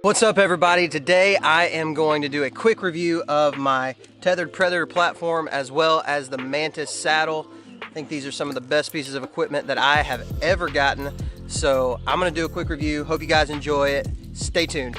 What's up everybody? Today I am going to do a quick review of my Tethrd Predator platform as well as the Mantis saddle. I think these are some of the best pieces of equipment that I have ever gotten. So I'm gonna do a quick review. Hope you guys enjoy it. Stay tuned.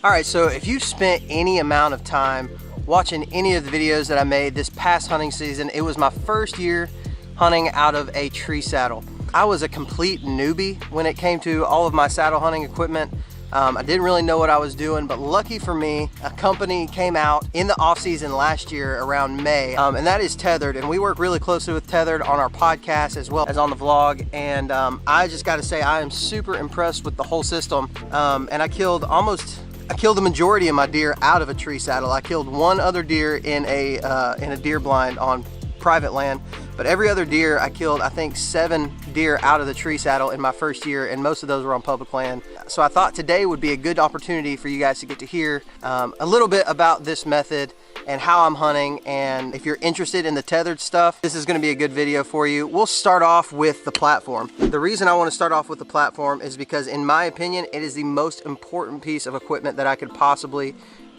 All right, so if you've spent any amount of time watching any of the videos that I made this past hunting season, it was my first year hunting out of a tree saddle. I was a complete newbie when it came to all of my saddle hunting equipment. I didn't really know what I was doing, but lucky for me, a company came out in the off season last year around May, and that is Tethrd. And we work really closely with Tethrd on our podcast as well as on the vlog. And I just got to say, I am super impressed with the whole system. And I killed the majority of my deer out of a tree saddle. I killed one other deer in a deer blind on private land, but every other deer I killed, I think 7 deer out of the tree saddle in my first year, and most of those were on public land. So I thought today would be a good opportunity for you guys to get to hear a little bit about this method and how I'm hunting. And if you're interested in the Tethrd stuff, this is going to be a good video for you. We'll start off with the platform. The reason I want to start off with the platform is because in my opinion, it is the most important piece of equipment that I could possibly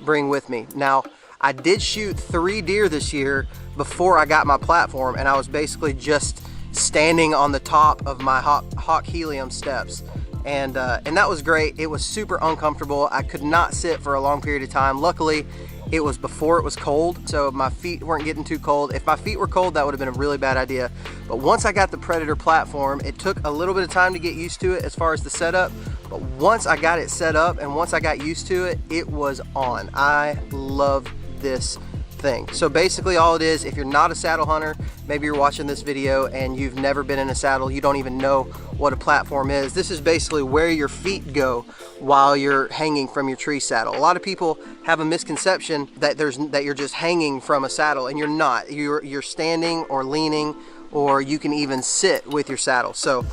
bring with me. Now, I did shoot 3 deer this year before I got my platform, and I was basically just standing on the top of my Hawk Helium steps. And that was great. It was super uncomfortable. I could not sit for a long period of time. Luckily, it was before it was cold, so my feet weren't getting too cold. If my feet were cold, that would have been a really bad idea. But once I got the Predator platform, it took a little bit of time to get used to it as far as the setup. But once I got it set up and once I got used to it, it was on. I love this thing. So basically all it is, if you're not a saddle hunter, maybe you're watching this video and you've never been in a saddle, you don't even know what a platform is. This is basically where your feet go while you're hanging from your tree saddle. A lot of people have a misconception that you're just hanging from a saddle, and you're not. You're standing or leaning, or you can even sit with your saddle. So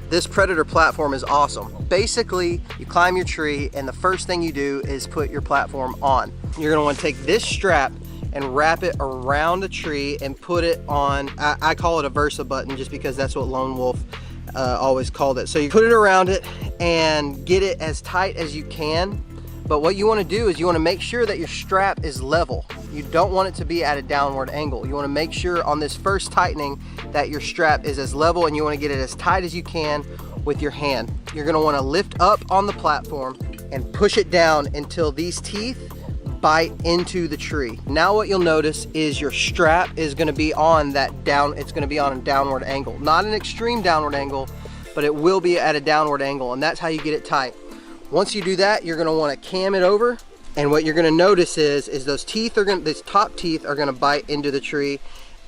this Predator platform is awesome. Basically, you climb your tree and the first thing you do is put your platform on. You're gonna wanna take this strap and wrap it around the tree and put it on, I call it a Versa button just because that's what Lone Wolf always called it. So you put it around it and get it as tight as you can. But what you want to do is you want to make sure that your strap is level. You don't want it to be at a downward angle. You want to make sure on this first tightening that your strap is as level, and you want to get it as tight as you can with your hand. You're going to want to lift up on the platform and push it down until these teeth bite into the tree. Now what you'll notice is your strap is going to be on it's going to be on a downward angle. Not an extreme downward angle, but it will be at a downward angle, and that's how you get it tight. Once you do that, you're going to want to cam it over, and what you're going to notice is these top teeth are going to bite into the tree,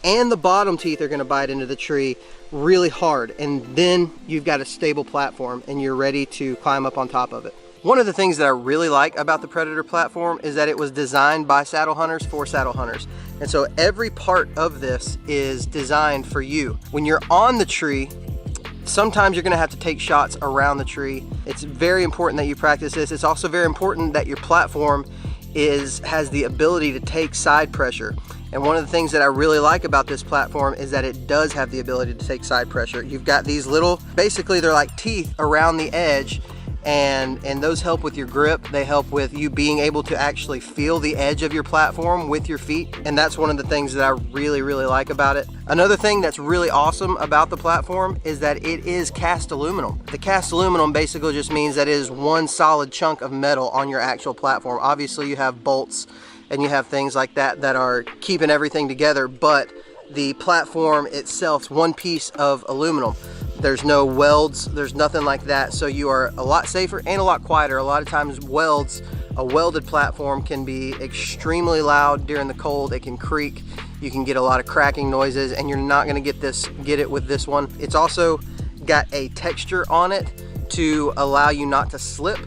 and the bottom teeth are going to bite into the tree really hard, and then you've got a stable platform and you're ready to climb up on top of it. One of the things that I really like about the Predator platform is that it was designed by saddle hunters for saddle hunters, and so every part of this is designed for you. When you're on the tree, sometimes you're gonna have to take shots around the tree. It's very important that you practice this. It's also very important that your platform has the ability to take side pressure. And one of the things that I really like about this platform is that it does have the ability to take side pressure. You've got these little, basically they're like teeth around the edge, and those help with your grip. They help with you being able to actually feel the edge of your platform with your feet, and that's one of the things that I really like about it. Another thing that's really awesome about the platform is that it is cast aluminum. The cast aluminum basically just means that it is one solid chunk of metal on your actual platform. Obviously you have bolts and you have things like that that are keeping everything together, but the platform itself is one piece of aluminum. There's no welds, there's nothing like that, so you are a lot safer and a lot quieter. A lot of times a welded platform can be extremely loud during the cold. It can creak, you can get a lot of cracking noises, and you're not gonna get it with this one. It's also got a texture on it to allow you not to slip,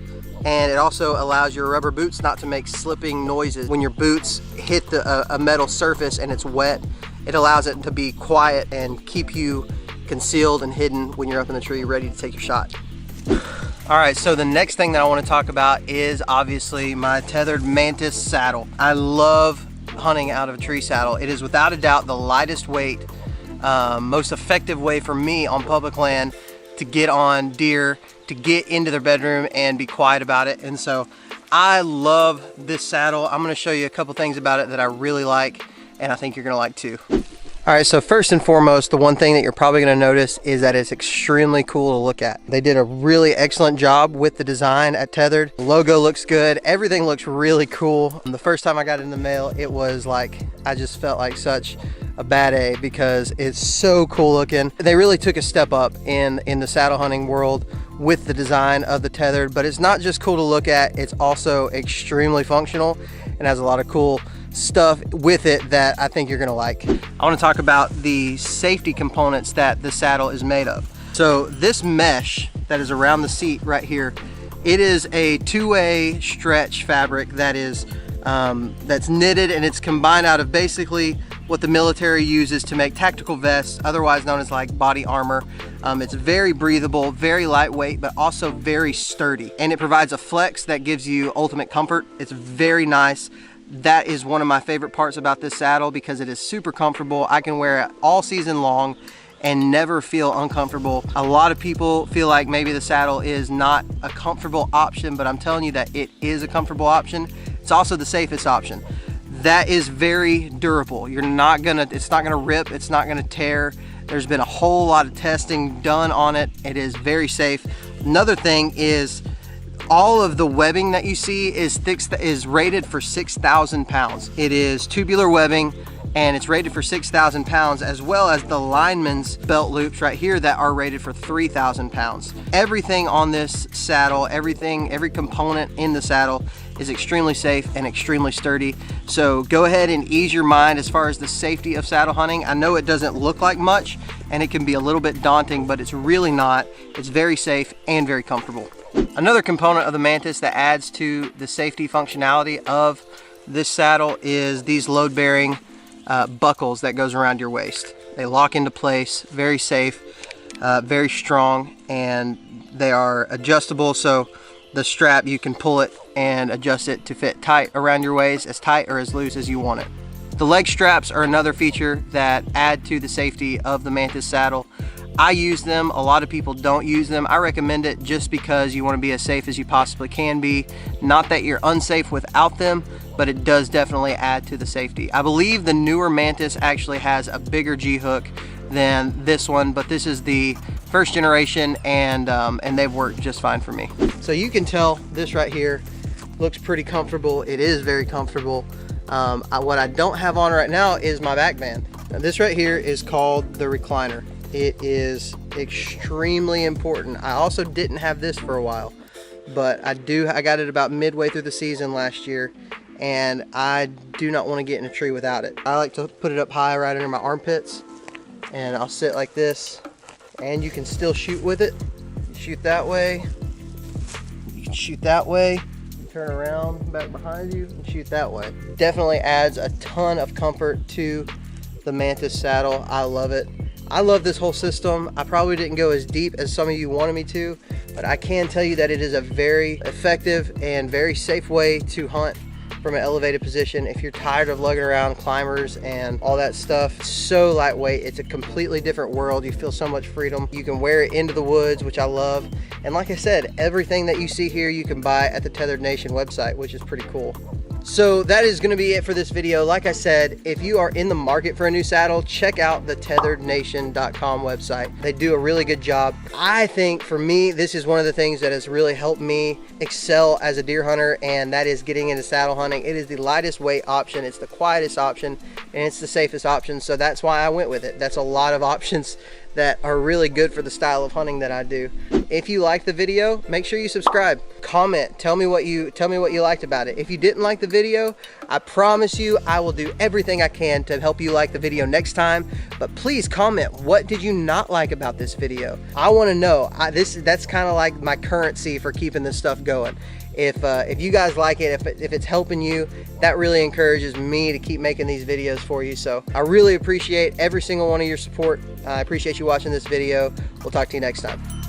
and it also allows your rubber boots not to make slipping noises. When your boots hit a metal surface and it's wet, it allows it to be quiet and keep you concealed and hidden when you're up in the tree ready to take your shot. All right, so the next thing that I want to talk about is obviously my Tethrd Mantis saddle. I love hunting out of a tree saddle. It is without a doubt the lightest weight, most effective way for me on public land to get on deer, to get into their bedroom and be quiet about it. And so I love this saddle. I'm gonna show you a couple things about it that I really like, and I think you're gonna like too. All right, so first and foremost, the one thing that you're probably gonna notice is that it's extremely cool to look at. They did a really excellent job with the design at Tethrd. The logo looks good. Everything looks really cool. And the first time I got it in the mail, it was like, I just felt like such a bad A because it's so cool looking. They really took a step up in the saddle hunting world with the design of the Tethrd, but it's not just cool to look at, it's also extremely functional and has a lot of cool stuff with it that I think you're gonna like. I wanna talk about the safety components that the saddle is made of. So this mesh that is around the seat right here, it is a two-way stretch fabric that is that's knitted, and it's combined out of basically what the military uses to make tactical vests, otherwise known as like body armor. It's very breathable, very lightweight, but also very sturdy. And it provides a flex that gives you ultimate comfort. It's very nice. That is one of my favorite parts about this saddle because it is super comfortable. I can wear it all season long and never feel uncomfortable. A lot of people feel like maybe the saddle is not a comfortable option, but I'm telling you that it is a comfortable option. It's also the safest option. That is very durable. It's not gonna rip, it's not gonna tear. There's been a whole lot of testing done on it. It is very safe. Another thing is all of the webbing that you see is rated for 6,000 pounds. It is tubular webbing and it's rated for 6,000 pounds, as well as the lineman's belt loops right here that are rated for 3,000 pounds. Everything on this saddle, every component in the saddle is extremely safe and extremely sturdy. So go ahead and ease your mind as far as the safety of saddle hunting. I know it doesn't look like much and it can be a little bit daunting, but it's really not. It's very safe and very comfortable. Another component of the Mantis that adds to the safety functionality of this saddle is these load-bearing buckles that goes around your waist. They lock into place, very safe, very strong, and they are adjustable, so the strap, you can pull it and adjust it to fit tight around your waist, as tight or as loose as you want it. The leg straps are another feature that add to the safety of the Mantis saddle. I use them, a lot of people don't use them. I recommend it just because you want to be as safe as you possibly can be. Not that you're unsafe without them, but it does definitely add to the safety. I believe the newer Mantis actually has a bigger G-hook than this one, but this is the first generation, and they've worked just fine for me. So you can tell this right here looks pretty comfortable. It is very comfortable. What I don't have on right now is my back band. Now, this right here is called the recliner. It is extremely important. I also didn't have this for a while, but I got it about midway through the season last year, and I do not want to get in a tree without it. I like to put it up high right under my armpits, and I'll sit like this, and you can still shoot with it. You shoot that way, you can shoot that way, turn around back behind you and shoot that way. Definitely adds a ton of comfort to the Mantis saddle. I love it. I love this whole system. I probably didn't go as deep as some of you wanted me to, but I can tell you that it is a very effective and very safe way to hunt from an elevated position if you're tired of lugging around climbers and all that stuff. It's so lightweight. It's a completely different world. You feel so much freedom. You can wear it into the woods, which I love. And like I said, everything that you see here you can buy at the Tethrd Nation website, which is pretty cool. So that is going to be it for this video. Like I said, if you are in the market for a new saddle, check out the tethrdnation.com website. They do a really good job. I think for me, this is one of the things that has really helped me excel as a deer hunter, and that is getting into saddle hunting. It is the lightest weight option, it's the quietest option, and it's the safest option, so that's why I went with it. That's a lot of options that are really good for the style of hunting that I do. If you like the video, make sure you subscribe, comment, tell me what you liked about it. If you didn't like the video, I promise you I will do everything I can to help you like the video next time, but please comment, what did you not like about this video? I want to know. That's kind of like my currency for keeping this stuff going. If you guys like it, if it's helping you, that really encourages me to keep making these videos for you. So I really appreciate every single one of your support. I appreciate you watching this video. We'll talk to you next time.